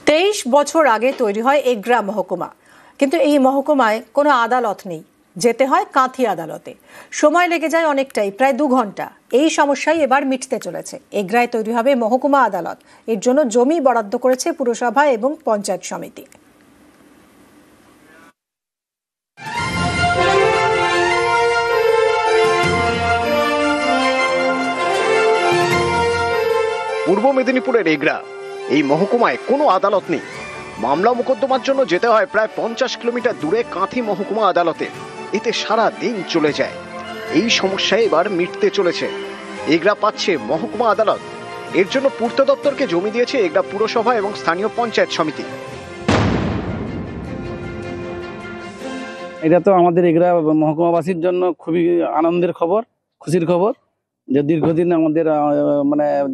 23 বছর আগে তৈরি হয় এগরা মহকুমা, কিন্তু এই মহকুমায় কোনো আদালত নেই। যেতে হয় কাঁথি আদালতে। সময় লেগে যায় অনেকটাই, প্রায় 2 ঘন্টা। এই সমস্যাই এবার মিটতে চলেছে। এগরায় তৈরি হবে মহকুমা আদালত। এর জন্য জমি বরাদ্দ করেছে পুরসভা এবং পঞ্চায়েত সমিতি। পূর্ব মেদিনীপুরের এগরা এই মহকুমায় কোনো আদালত নেই। মামলা মোকদ্দমার জন্য যেতে হয় প্রায় 50 কিলোমিটার দূরে কাঁথি মহকুমা আদালতে। এতে সারা দিন চলে যায়। এই সমস্যা এবার মিটতে চলেছে। এগরা পাচ্ছে মহকুমা আদালত। এর জন্য পূর্ত দপ্তরকে জমি দিয়েছে এগরা পুরসভা এবং স্থানীয় পঞ্চায়েত সমিতি। এটা তো আমাদের এগরা মহকুমাবাসীর জন্য খুবই আনন্দের খবর, খুশির খবর, যে দীর্ঘদিন আমাদের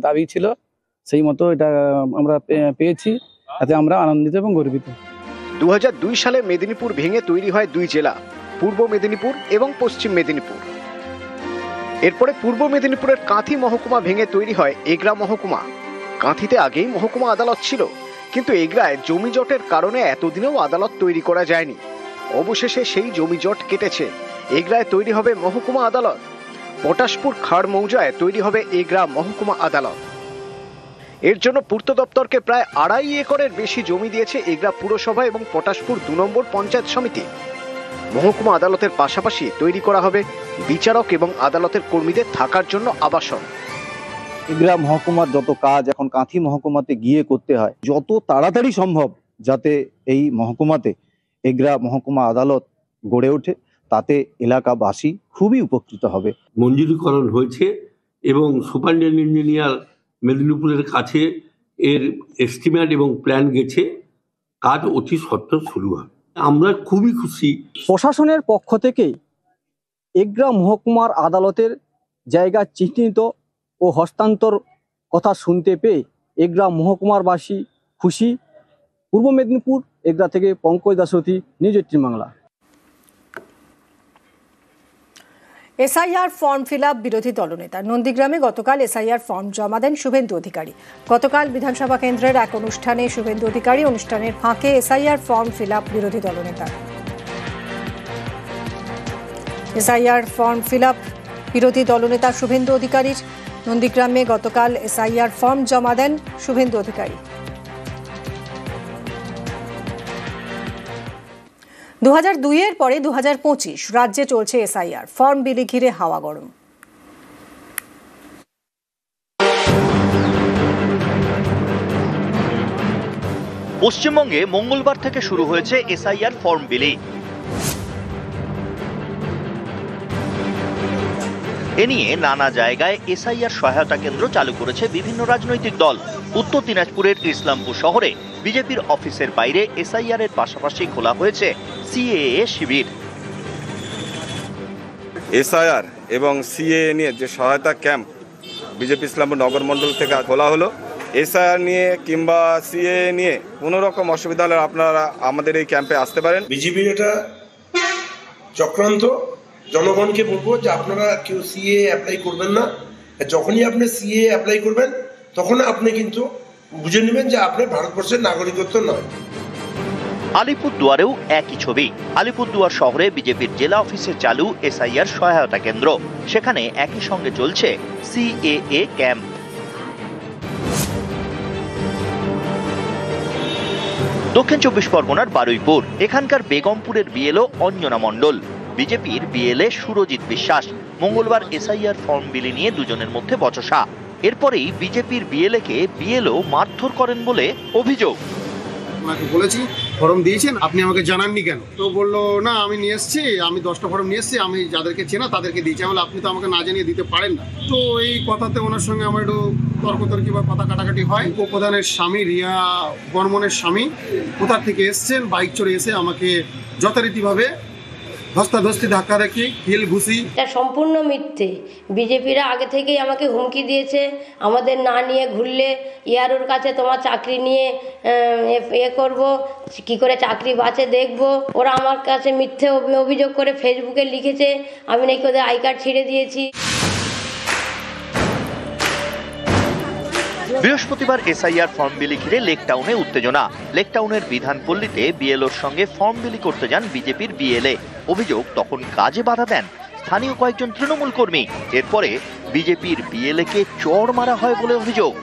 দাবি ছিল, সেই মতো এটা আমরা পেয়েছি। তাতে আমরা আনন্দিত এবং গর্বিত। 2002 সালে মেদিনীপুর ভেঙে তৈরি হয় 2 জেলা, পূর্ব মেদিনীপুর এবং পশ্চিম মেদিনীপুর। এরপরে পূর্ব মেদিনীপুরের কাঁথি মহকুমা ভেঙে তৈরি হয় এগরা মহকুমা। কাঁথিতে আগেই মহকুমা আদালত ছিল, কিন্তু এগরায় জমি জটের কারণে এতদিনেও আদালত তৈরি করা যায়নি। অবশেষে সেই জমি জট কেটেছে। এগরায় তৈরি হবে মহকুমা আদালত। পটাশপুর খাড় মৌজায় তৈরি হবে এগরা মহকুমা আদালত। এর জন্য পূর্ত দপ্তরকে প্রায় 2.5 একরের বেশি জমি দিয়েছে এগরা পুরসভা এবং পটাশপুর 2 নম্বর পঞ্চায়েত সমিতি। মহকুমা আদালতের পাশাপাশি তৈরি করা হবে বিচারক এবং আদালতের কর্মীদের থাকার জন্য আবাসন। এগরা মহকুমার যত কাজ এখন কাঁথি মহকুমাতে গিয়ে করতে হয়, যত তাড়াতাড়ি সম্ভব যাতে এই মহকুমাতে এগরা মহকুমা আদালত গড়ে ওঠে, তাতে এলাকাবাসী খুবই উপকৃত হবে। মঞ্জুরিকরণ হয়েছে এবং সুপারিনটেন্ডেন্ট ইঞ্জিনিয়ার মেদিনীপুরের কাছে এর এস্টিমেট এবং প্ল্যান গেছে। কাজ অতি সত্বর শুরু হবে। আমরা খুবই খুশি। প্রশাসনের পক্ষ থেকে এগরা মহকুমার আদালতের জায়গা চিহ্নিত ও হস্তান্তর কথা শুনতে পেয়ে এগরা মহকুমারবাসী খুশি। পূর্ব মেদিনীপুর এগরা থেকে Pankaj Dasarathi, news 18 Bangla. SIR form fill up বিরোধী দলনেতা। নন্দীগ্রামে গতকাল এসআইআর ফর্ম জমা দেন শুভেন্দু অধিকারী। গতকাল বিধানসভা কেন্দ্রের এক অনুষ্ঠানে শুভেন্দু অধিকারী অনুষ্ঠানের ফাঁকে এসআইআর ফর্ম ফিল আপ বিরোধী দলনেতা। এসআইআর ফর্ম ফিল আপ বিরোধী দলনেতা শুভেন্দু অধিকারীর নন্দীগ্রামে গতকাল এসআইআর ফর্ম জমা দেন শুভেন্দু অধিকারী। 2002 এর পরে 2025 রাজ্যে চলছে এসআইআর। ফর্ম বিলি ঘিরে হাওয়া গরম। পশ্চিমবঙ্গে মঙ্গলবার থেকে শুরু হয়েছে এসআইআর ফর্ম বিলি। এ নিয়ে নানা জায়গায় এসআইআর সহায়তা কেন্দ্র চালু করেছে বিভিন্ন রাজনৈতিক দল। উত্তর দিনাজপুরের ইসলামপুর শহরে বিজেপির অফিসের বাইরে এসআইআর এর পাশাপাশি খোলা হয়েছে সিএএ শিবির। এসআইআর এবং সিএএ নিয়ে যে সহায়তা ক্যাম্প বিজেপি ইসলামপুর নগর মণ্ডল থেকে খোলা হলো। এসআইআর নিয়ে কিংবা সিএএ নিয়ে কোনো রকম অসুবিধা হলে আপনারা আমাদের এই ক্যাম্পে আসতে পারেন। বিজেপির এটা চক্রান্ত। জনগণকে বলবো যে আপনারা কেউ সিএ অ্যাপ্লাই করবেন না। যখনই আপনি সিএ অ্যাপ্লাই করবেন তখন আপনি কিন্তু বুঝে নেবেন যে আপনার ভারতবর্ষের নাগরিকত্ব নয়। আলিপুরদুয়ারেও একই ছবি। আলিপুরদুয়ার শহরে বিজেপির জেলা অফিসে চালু এসআইআর সহায়তা কেন্দ্র। সেখানে একই সঙ্গে চলছে সিএএ ক্যাম্প। দক্ষিণ 24 পরগনার বারুইপুর, এখানকার বেগমপুরের বিএলও অঞ্জনা মণ্ডল, বিজেপির বিএলএ সুরজিৎ বিশ্বাস। মঙ্গলবার এসআইআর ফর্ম বিলি নিয়ে দুজনের মধ্যে বচসা। এরপরেই বিজেপির বিএলএকে বিএলও মারধর করেন বলে অভিযোগ। ওনাকে বলেছি ফর্ম দিয়েছেন, আপনি আমাকে জানাননি কেন? তো বললো না আমি নিয়ে এসেছি, আমি 10টা ফর্ম নিয়ে এসেছি, আমি যাদেরকে চেনা তাদেরকে দিয়েছি। আমি আপনি তো আমাকে না জানিয়ে দিতে পারেন না। তো এই কথাতে ওনার সঙ্গে আমার একটু তর্কতর্কি বা কথা কাটাকাটি হয়। উপপ্রধানের স্বামী রিয়া বর্মনের স্বামী কোথা থেকে এসছেন, বাইক চড়ে এসে আমাকে যথারীতিভাবে ধস্তাধস্তি ধাক্কাধাক্কি হিল ঘুষি। এটা সম্পূর্ণ মিথ্যে। বিজেপিরা আগে থেকেই আমাকে হুমকি দিয়েছে, আমাদের না নিয়ে ঘুরলে ইয়ারোর কাছে তোমার চাকরি নিয়ে করব, কি করে চাকরি বাঁচে দেখব। ওরা আমার কাছে মিথ্যে অভিযোগ করে ফেসবুকে লিখেছে আমি নাকি ওদের আই কার্ড ছিঁড়ে দিয়েছি। বৃহস্পতিবার এসআইআর ফর্ম বিলি ঘিরে লেকটাউনে উত্তেজনা। লেকটাউনের বিধানপল্লীতে বিএলওর সঙ্গে ফর্ম বিলি করতে যান বিজেপির বিএলএ। অভিযোগ, তখন কাজে বাধা দেন স্থানীয় কয়েকজন তৃণমূল কর্মী। এরপরে বিজেপির বিএলএ কে চড় মারা হয় বলে অভিযোগ।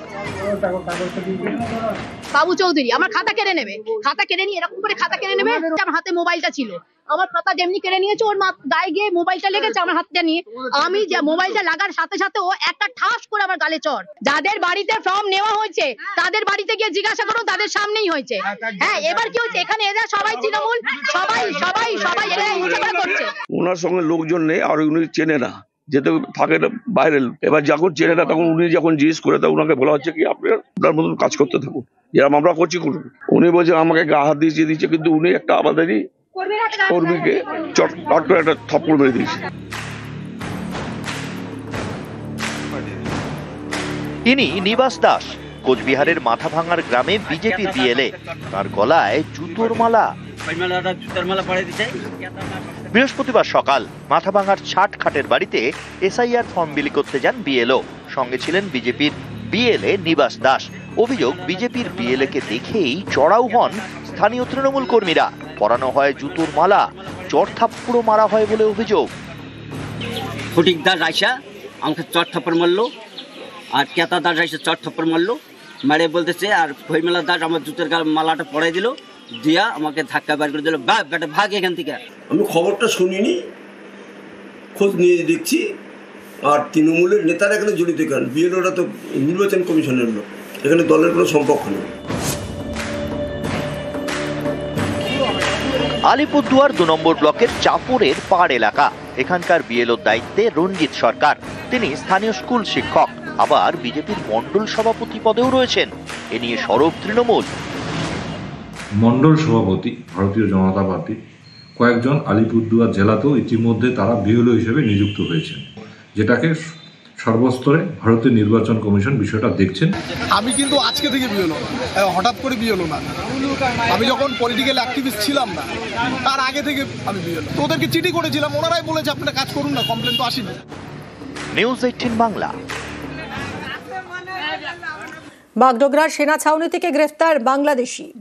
বাবু চৌধুরী আমার খাতা কেড়ে নেবে, খাতা কেড়ে নিয়ে এরকম করে খাতা কেড়ে নেবে। আমার হাতে মোবাইলটা ছিল, আমার খাতা যেমনি কেড়ে নিয়েছে, ওর গায়ে গিয়ে মোবাইলটা লেগেছে আমার হাতটা নিয়ে। আমি যে মোবাইলটা লাগার সাথে সাথে ও একটা ঠাস করে আমার গালে চড়। যাদের বাড়িতে ফর্ম নেওয়া হয়েছে তাদের বাড়িতে গিয়ে জিজ্ঞাসা করুন, তাদের সামনেই হয়েছে। হ্যাঁ, এবার কি হচ্ছে, এখানে এরা সবাই তৃণমূল, সবাই সবাই সবাই এরা হিংসা করছে। ওনার সঙ্গে লোকজন নেই আর উনি চেনে না, যেতে থাকে বাইরে। এবার যখন চেনে না তখন উনি যখন জিজ্ঞেস করে তখন ওনাকে বলা হচ্ছে কি আপনার মতন কাজ করতে থাকুন, যেরকম আমরা করছি করুন। উনি বলছে আমাকে গা হাত দিয়েছে, কিন্তু উনি একটা আমাদেরই কর্মীকে চট করে একটা থাপ্পড় মেরে দিয়েছে। ইনি নিবাস দাস, কোচবিহারের মাথাভাঙার গ্রামে বিজেপি বিএলএ। তার গলায় জুতোর মালা। বৃহস্পতিবার সকাল মাথাভাঙার ছাটখাটের বাড়িতে এসআইআর ফর্ম বিলি করতে যান বিএলও। সঙ্গে ছিলেন বিজেপির বিএলএ নিবাস দাস। অভিযোগ, বিজেপির বিএলএ কে দেখেই চড়াও হন স্থানীয় তৃণমূল কর্মীরা। পরানো হয় জুতোর মালা, চড় থাপ্পড় মারা হয় বলে অভিযোগ। ফটিক দাস আইসা আমাকে চড় থাপ্পড় মারলো, আর কেতা দাস আইসা চড় থাপ্পড় মারলো, মারে বলতেছে আর খৈমেলা দাস আমার জুতোর মালাটা পরাই দিল, দিয়া আমাকে ধাক্কা বার করে দিল, বেটা ভাগ এখান থেকে। আমি খবরটা শুনিনি, খোঁজ নিয়ে দেখছি আর তৃণমূলের নেতারা এখানে জড়িত কেন? বিএলওরা তো নির্বাচন কমিশনের লোক, এখানে দলের কোনো সম্পর্ক নেই। আলিপুরদুয়ার ২ নম্বর ব্লকের চাপড়ের পাড় এলাকা। এখানকার বিএলওর দায়িত্বে রঞ্জিত সরকার। তিনি স্থানীয় স্কুল শিক্ষক, আবার বিজেপির মন্ডল সভাপতি পদেও রয়েছেন। এ নিয়ে সরব তৃণমূল। মন্ডল সভাপতি ভারতীয় জনতা পার্টি কয়েকজন আলিপুরদুয়ার জেলাতেও ইতিমধ্যে তারা বিএলও হিসেবে নিযুক্ত হয়েছেন, যেটাকে সর্বস্তরে ভারতীয় নির্বাচন কমিশন বিষয়টা দেখছেন। আমি কিন্তু আজকে থেকে বিএলও, হঠাৎ করে বিএলও না। আমি যখন পলিটিক্যাল অ্যাক্টিভিস্ট ছিলাম না, তার আগে থেকে আমি বিএলও। তো ওদেরকে চিঠি করেছিলাম, ওনারাই বলেছে আপনারা কাজ করুন না, কমপ্লেন তো আসেনি। নিউজ 18 বাংলা। বাগডোগরার সেনা ছাউনি থেকে গ্রেফতার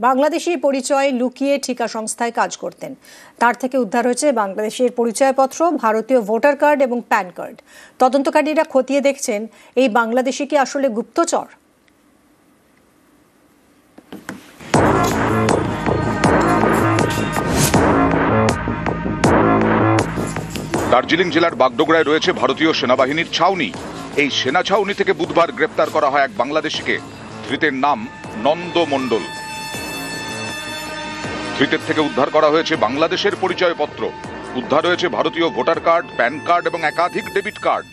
বাংলাদেশি পরিচয় লুকিয়ে ঠিকা সংস্থায় কাজ করতেন। তার থেকে উদ্ধার হয়েছে বাংলাদেশের পরিচয়পত্র, ভারতীয় ভোটার কার্ড এবং প্যান কার্ড। তদন্তকারীরা খতিয়ে দেখছেন এই বাংলাদেশি কি আসলে গুপ্তচর। দার্জিলিং জেলার বাগডোগরায় রয়েছে ভারতীয় সেনাবাহিনীর ছাউনি। এই সেনা ছাউনি থেকে বুধবার গ্রেপ্তার করা হয় এক বাংলাদেশিকে। ধৃতের নাম নন্দ মণ্ডল। ধৃতের থেকে উদ্ধার করা হয়েছে বাংলাদেশের পরিচয়পত্র। উদ্ধার হয়েছে ভারতীয় ভোটার কার্ড, প্যান কার্ড এবং একাধিক ডেবিট কার্ড।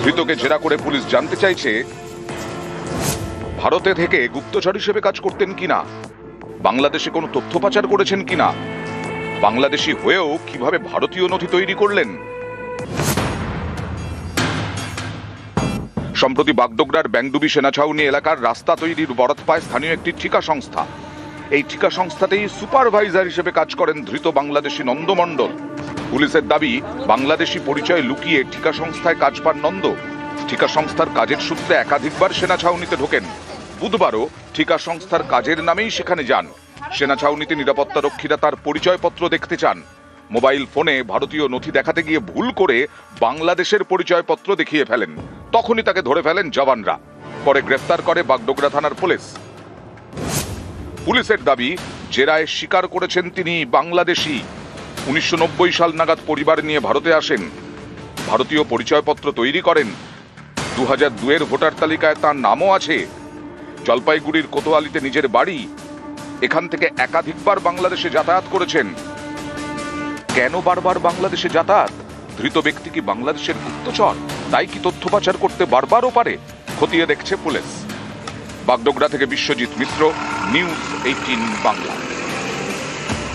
ধৃতকে জেরা করে পুলিশ জানতে চাইছে ভারতে থেকে গুপ্তচর হিসেবে কাজ করতেন কিনা, বাংলাদেশে কোনো তথ্য পাচার করেছেন কিনা, বাংলাদেশি হয়েও কিভাবে ভারতীয় নথি তৈরি করলেন। সম্প্রতি বাগডোগরার ব্যাংডুবি সেনা ছাউনি এলাকার রাস্তা তৈরির বরাত পায় স্থানীয় একটি ঠিকা সংস্থা। এই ঠিকা সংস্থাতেই সুপারভাইজার হিসেবে কাজ করেন ধৃত বাংলাদেশি নন্দ মণ্ডল। পুলিশের দাবি, বাংলাদেশি পরিচয় লুকিয়ে ঠিকা সংস্থায় কাজ পান নন্দ। ঠিকা সংস্থার কাজের সূত্রে একাধিকবার সেনা ছাউনিতে ঢোকেন। বুধবারও ঠিকা সংস্থার কাজের নামেই সেখানে যান। সেনা ছাউনিতে নিরাপত্তা রক্ষীরা তার পরিচয়পত্র দেখতে চান। মোবাইল ফোনে ভারতীয় নথি দেখাতে গিয়ে ভুল করে বাংলাদেশের পরিচয়পত্র দেখিয়ে ফেলেন। তখনই তাকে ধরে ফেলেন জওয়ানরা। পরে গ্রেফতার করে বাগডোগরা থানার পুলিশ। পুলিশের দাবি, জেরায় স্বীকার করেছেন তিনি বাংলাদেশি। 1990 সাল নাগাদ পরিবার নিয়ে ভারতে আসেন। ভারতীয় পরিচয়পত্র তৈরি করেন। 2002 ভোটার তালিকায় তার নামও আছে। জলপাইগুড়ির কোতোয়ালিতে নিজের বাড়ি। এখান থেকে একাধিকবার বাংলাদেশে যাতায়াত করেছেন। কেন বারবার বাংলাদেশে যাতায়াত? ধৃত ব্যক্তি কি বাংলাদেশের গুপ্তচর? তাই কি তথ্য পাচার করতে বারবারও পারে? খতিয়ে দেখছে পুলিশ। বাগডোগরা থেকে বিশ্বজিৎ মিশ্র, নিউজ 18 বাংলা।